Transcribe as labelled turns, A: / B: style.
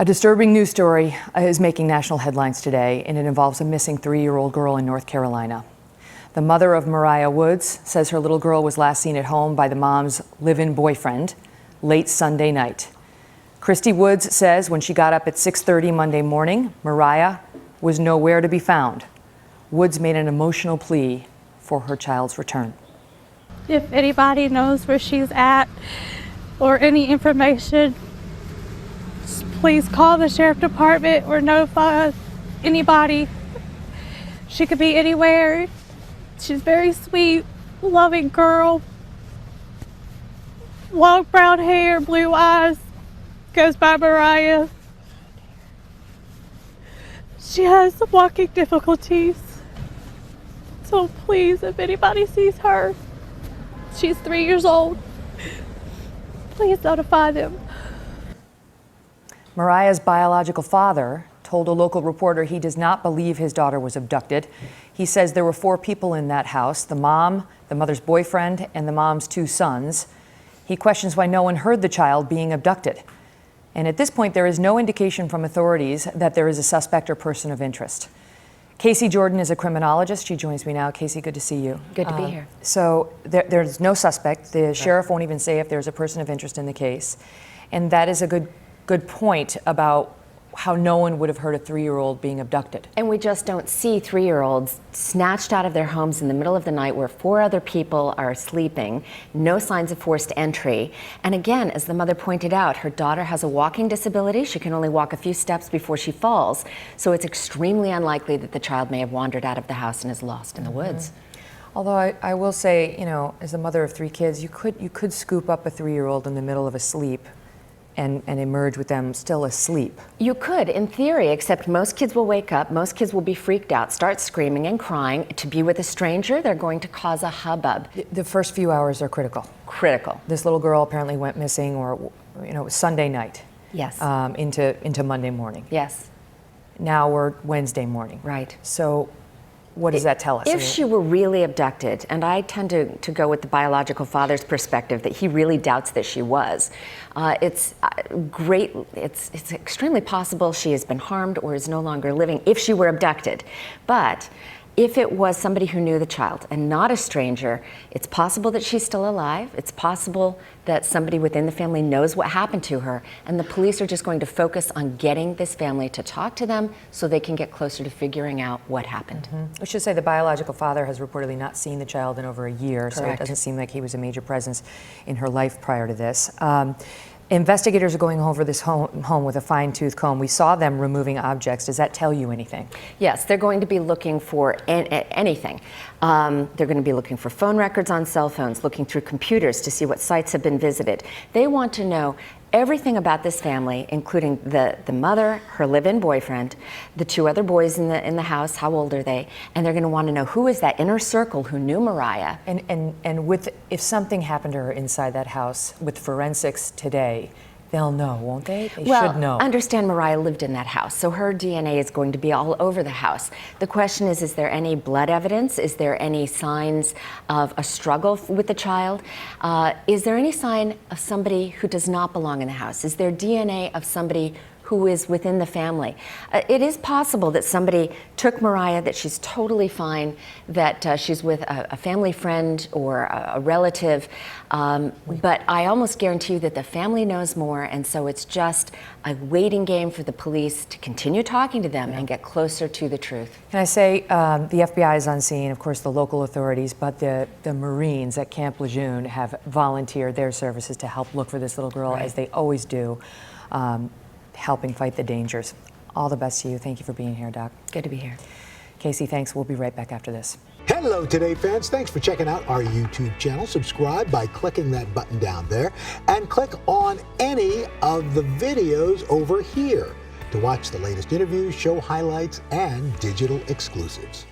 A: A disturbing news story is making national headlines today, and it involves a missing 3-year-old girl in North Carolina. The mother of Mariah Woods says her little girl was last seen at home by the mom's live-in boyfriend late Sunday night. Christy Woods says when she got up at 6:30 Monday morning, Mariah was nowhere to be found. Woods made an emotional plea for her child's return.
B: If anybody knows where she's at or any information, please call the sheriff department or notify anybody. She could be anywhere. She's very sweet, loving girl. Long brown hair, blue eyes, goes by Mariah. She has walking difficulties. So please, if anybody sees her, she's 3 years old, please notify them.
A: Mariah's biological father told a local reporter he does not believe his daughter was abducted. He says there were 4 people in that house: the mom, the mother's boyfriend, and the mom's 2 sons. He questions why no one heard the child being abducted. And at this point, there is no indication from authorities that there is a suspect or person of interest. Casey Jordan is a criminologist. She joins me now. Casey, good to see you.
C: Good to be here.
A: So there's no suspect. The sheriff won't even say if there's a person of interest in the case. And that is a good point about how no one would have heard a 3-year-old being abducted.
C: And we just don't see 3-year-olds snatched out of their homes in the middle of the night where 4 other people are sleeping, no signs of forced entry. And again, as the mother pointed out, her daughter has a walking disability. She can only walk a few steps before she falls. So it's extremely unlikely that the child may have wandered out of the house and is lost in the woods.
A: Although I will say, you know, as a mother of 3 kids, you could scoop up a 3-year-old in the middle of a sleep and emerge with them still asleep.
C: You could, in theory, except most kids will wake up, most kids will be freaked out, start screaming and crying. To be with a stranger, they're going to cause a hubbub.
A: The first few hours are critical.
C: Critical.
A: This little girl apparently went missing, or it was Sunday night.
C: Yes.
A: Into Monday morning.
C: Yes.
A: Now we're Wednesday morning.
C: Right.
A: So what does that tell us?
C: If she were really abducted, and I tend to go with the biological father's perspective that he really doubts that she was, it's great, it's extremely possible she has been harmed or is no longer living if she were abducted. But if it was somebody who knew the child and not a stranger, it's possible that she's still alive. It's possible that somebody within the family knows what happened to her, and the police are just going to focus on getting this family to talk to them so they can get closer to figuring out what happened.
A: I should say the biological father has reportedly not seen the child in over a year,
C: Correct.
A: so it doesn't seem like he was a major presence in her life prior to this. Investigators are going over this home with a fine-tooth comb. We saw them removing objects. Does that tell you anything?
C: Yes, they're going to be looking for anything. They're going to be looking for phone records on cell phones, looking through computers to see what sites have been visited. They want to know everything about this family, including the mother, her live-in boyfriend, the 2 other boys in the house, how old are they, and they're going to want to know who is that inner circle who knew Mariah.
A: And if something happened to her inside that house with forensics today, they'll know, won't they? They should know.
C: Understand Mariah lived in that house, so her DNA is going to be all over the house. The question is there any blood evidence? Is there any signs of a struggle with the child? Is there any sign of somebody who does not belong in the house? Is there DNA of somebody who is within the family? It is possible that somebody took Mariah, that she's totally fine, that she's with a family friend or a relative, but I almost guarantee you that the family knows more, and so it's just a waiting game for the police to continue talking to them and get closer to the truth.
A: Can I say the FBI is on scene, of course the local authorities, but the Marines at Camp Lejeune have volunteered their services to help look for this little girl, as they always do. Helping fight the dangers. All the best to you. Thank you for being here, Doc.
C: Good to be here.
A: Casey, thanks. We'll be right back after this.
D: Hello, Today fans. Thanks for checking out our YouTube channel. Subscribe by clicking that button down there and click on any of the videos over here to watch the latest interviews, show highlights, and digital exclusives.